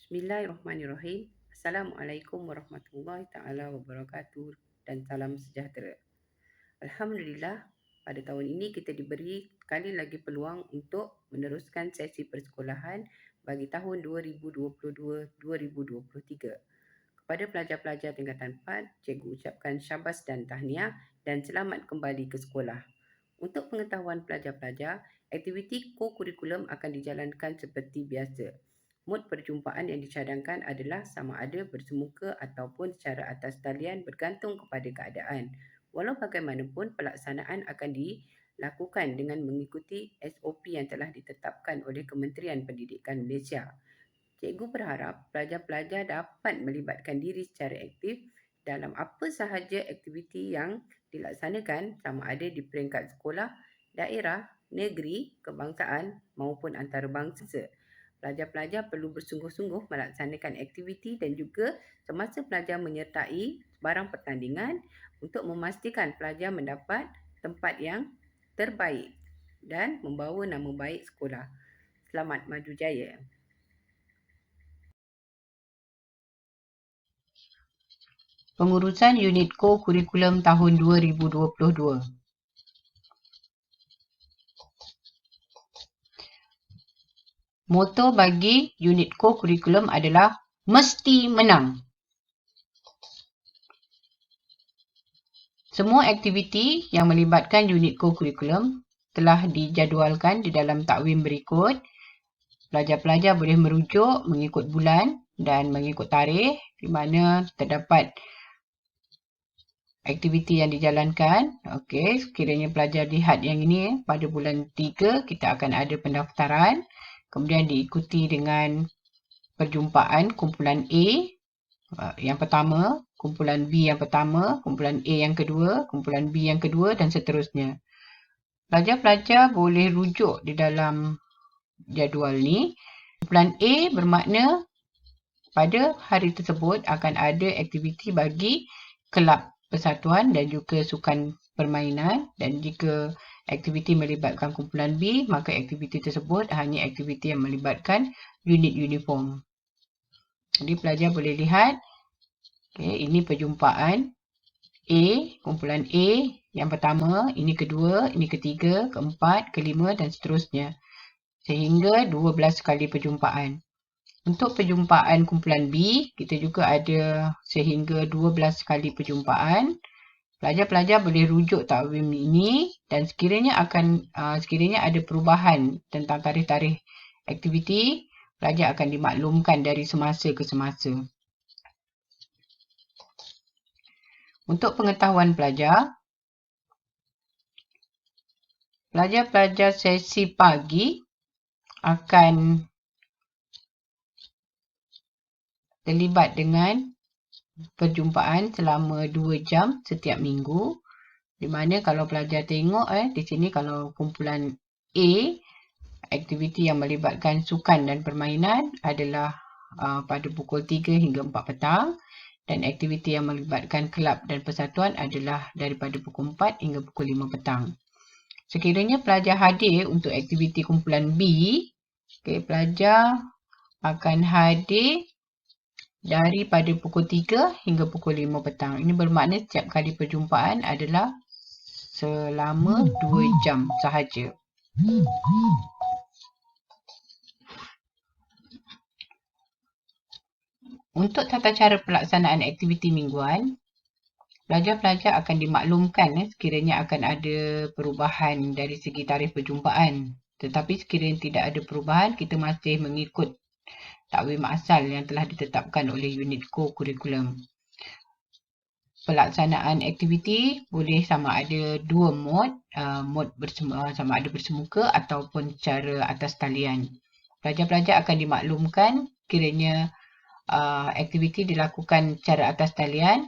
Bismillahirrahmanirrahim. Assalamualaikum warahmatullahi taala wabarakatuh dan salam sejahtera. Alhamdulillah, pada tahun ini kita diberi sekali lagi peluang untuk meneruskan sesi persekolahan bagi tahun 2022-2023. Kepada pelajar-pelajar tingkatan 4, cikgu ucapkan syabas dan tahniah dan selamat kembali ke sekolah. Untuk pengetahuan pelajar-pelajar, aktiviti ko-kurikulum akan dijalankan seperti biasa. Mod perjumpaan yang dicadangkan adalah sama ada bersemuka ataupun secara atas talian bergantung kepada keadaan. Walau bagaimanapun, pelaksanaan akan dilakukan dengan mengikuti SOP yang telah ditetapkan oleh Kementerian Pendidikan Malaysia. Cikgu berharap pelajar-pelajar dapat melibatkan diri secara aktif dalam apa sahaja aktiviti yang dilaksanakan sama ada di peringkat sekolah, daerah, negeri, kebangsaan maupun antarabangsa. Pelajar-pelajar perlu bersungguh-sungguh melaksanakan aktiviti dan juga semasa pelajar menyertai barang pertandingan untuk memastikan pelajar mendapat tempat yang terbaik dan membawa nama baik sekolah. Selamat maju jaya. Pengurusan unit ko-kurikulum tahun 2022. Moto bagi unit ko-kurikulum adalah mesti menang. Semua aktiviti yang melibatkan unit ko-kurikulum telah dijadualkan di dalam takwim berikut. Pelajar-pelajar boleh merujuk mengikut bulan dan mengikut tarikh di mana terdapat aktiviti yang dijalankan. Okey, sekiranya pelajar lihat yang ini, pada bulan 3 kita akan ada pendaftaran. Kemudian diikuti dengan perjumpaan kumpulan A yang pertama, kumpulan B yang pertama, kumpulan A yang kedua, kumpulan B yang kedua dan seterusnya. Pelajar-pelajar boleh rujuk di dalam jadual ni. Kumpulan A bermakna pada hari tersebut akan ada aktiviti bagi kelab persatuan dan juga sukan permainan, dan jika aktiviti melibatkan kumpulan B, maka aktiviti tersebut hanya aktiviti yang melibatkan unit uniform. Jadi pelajar boleh lihat, ini perjumpaan A, kumpulan A yang pertama, ini kedua, ini ketiga, keempat, kelima dan seterusnya. Sehingga 12 kali perjumpaan. Untuk perjumpaan kumpulan B, kita juga ada sehingga 12 kali perjumpaan. Pelajar-pelajar boleh rujuk takwim ini dan sekiranya ada perubahan tentang tarikh-tarikh aktiviti, pelajar akan dimaklumkan dari semasa ke semasa. Untuk pengetahuan pelajar, pelajar-pelajar sesi pagi akan terlibat dengan perjumpaan selama 2 jam setiap minggu. Di mana kalau pelajar tengok di sini, kalau kumpulan A, aktiviti yang melibatkan sukan dan permainan adalah pada pukul 3 hingga 4 petang, dan aktiviti yang melibatkan kelab dan persatuan adalah daripada pukul 4 hingga pukul 5 petang. Sekiranya pelajar hadir untuk aktiviti kumpulan B, pelajar akan hadir daripada pukul 3 hingga pukul 5 petang. Ini bermakna setiap kali perjumpaan adalah selama 2 jam sahaja. Untuk tata cara pelaksanaan aktiviti mingguan, pelajar-pelajar akan dimaklumkan sekiranya akan ada perubahan dari segi tarikh perjumpaan. Tetapi sekiranya tidak ada perubahan, kita masih mengikut takwim asal yang telah ditetapkan oleh unit ko-kurikulum. Pelaksanaan aktiviti boleh sama ada dua mod, sama ada bersemuka ataupun secara atas talian. Pelajar-pelajar akan dimaklumkan kiranya aktiviti dilakukan secara atas talian,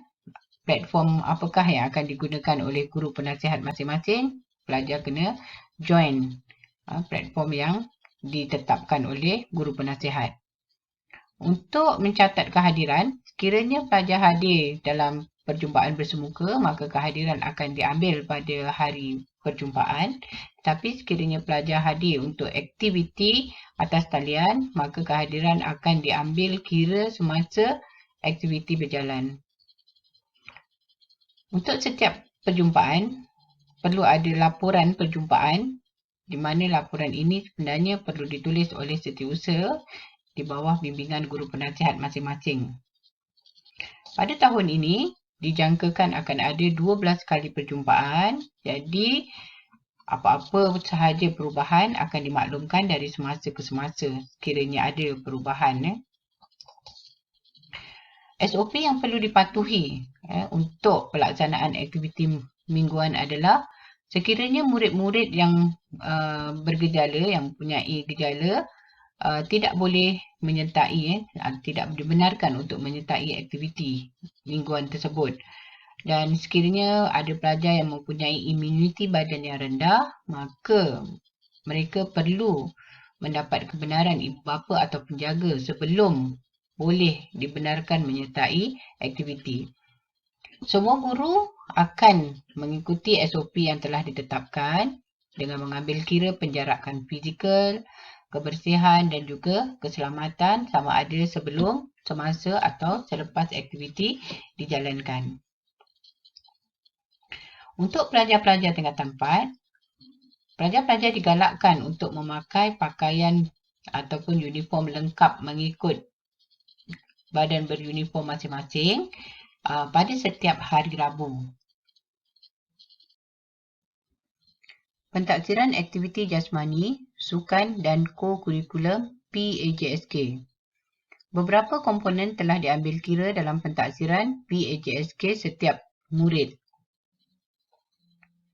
platform apakah yang akan digunakan oleh guru penasihat masing-masing. Pelajar kena join platform yang ditetapkan oleh guru penasihat. Untuk mencatat kehadiran, sekiranya pelajar hadir dalam perjumpaan bersemuka, maka kehadiran akan diambil pada hari perjumpaan. Tapi sekiranya pelajar hadir untuk aktiviti atas talian, maka kehadiran akan diambil kira semasa aktiviti berjalan. Untuk setiap perjumpaan, perlu ada laporan perjumpaan, di mana laporan ini sebenarnya perlu ditulis oleh setiausaha di bawah bimbingan guru penasihat masing-masing. Pada tahun ini, dijangkakan akan ada 12 kali perjumpaan. Jadi, apa-apa sahaja perubahan akan dimaklumkan dari semasa ke semasa sekiranya ada perubahan. SOP yang perlu dipatuhi untuk pelaksanaan aktiviti mingguan adalah sekiranya murid-murid yang bergejala, yang mempunyai gejala, tidak boleh menyertai, tidak dibenarkan untuk menyertai aktiviti mingguan tersebut. Dan sekiranya ada pelajar yang mempunyai imuniti badan yang rendah, maka mereka perlu mendapat kebenaran ibu bapa atau penjaga sebelum boleh dibenarkan menyertai aktiviti. Semua guru akan mengikuti SOP yang telah ditetapkan dengan mengambil kira penjarakan fizikal, kebersihan dan juga keselamatan sama ada sebelum, semasa atau selepas aktiviti dijalankan. Untuk pelajar-pelajar tingkatan 4, pelajar-pelajar digalakkan untuk memakai pakaian ataupun uniform lengkap mengikut badan beruniform masing-masing pada setiap hari Rabu. Pentaksiran aktiviti jasmani, sukan dan ko-kurikulum PAJSK. Beberapa komponen telah diambil kira dalam pentaksiran PAJSK setiap murid.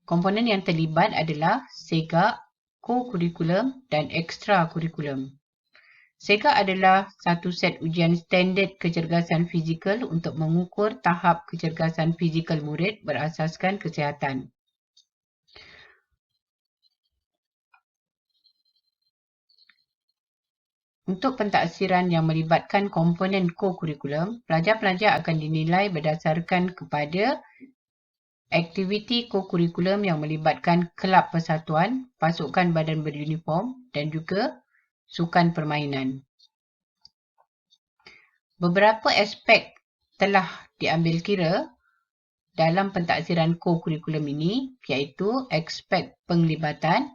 Komponen yang terlibat adalah segak, ko-kurikulum dan ekstra-kurikulum. Segak adalah satu set ujian standard kecergasan fizikal untuk mengukur tahap kecergasan fizikal murid berasaskan kesihatan. Untuk pentaksiran yang melibatkan komponen ko-kurikulum, pelajar-pelajar akan dinilai berdasarkan kepada aktiviti ko-kurikulum yang melibatkan kelab persatuan, pasukan badan beruniform dan juga sukan permainan. Beberapa aspek telah diambil kira dalam pentaksiran ko-kurikulum ini, iaitu aspek penglibatan,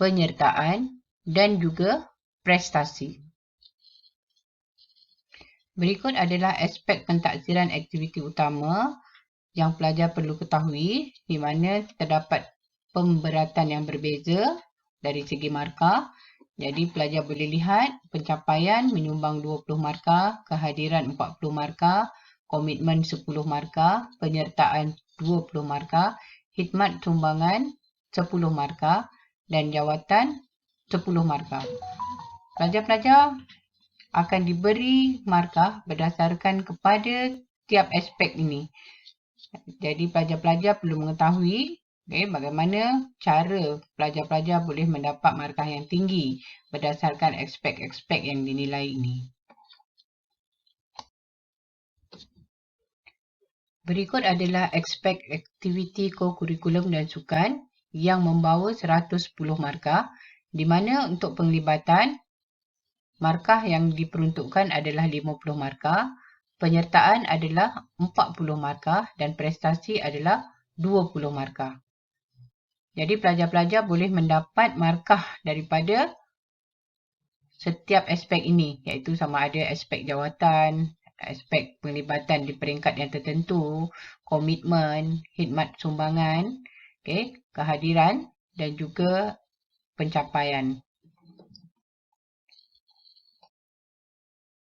penyertaan dan juga prestasi. Berikut adalah aspek pentaksiran aktiviti utama yang pelajar perlu ketahui, di mana terdapat pemberatan yang berbeza dari segi markah. Jadi pelajar boleh lihat pencapaian menyumbang 20 markah, kehadiran 40 markah, komitmen 10 markah, penyertaan 20 markah, khidmat sumbangan 10 markah dan jawatan 10 markah. Pelajar-pelajar akan diberi markah berdasarkan kepada tiap aspek ini. Jadi pelajar-pelajar perlu mengetahui bagaimana cara pelajar-pelajar boleh mendapat markah yang tinggi berdasarkan aspek-aspek yang dinilai ini. Berikut adalah aspek aktiviti ko-kurikulum dan sukan yang membawa 110 markah, di mana untuk penglibatan, markah yang diperuntukkan adalah 50 markah, penyertaan adalah 40 markah dan prestasi adalah 20 markah. Jadi pelajar-pelajar boleh mendapat markah daripada setiap aspek ini, iaitu sama ada aspek jawatan, aspek penglibatan di peringkat yang tertentu, komitmen, khidmat sumbangan, kehadiran dan juga pencapaian.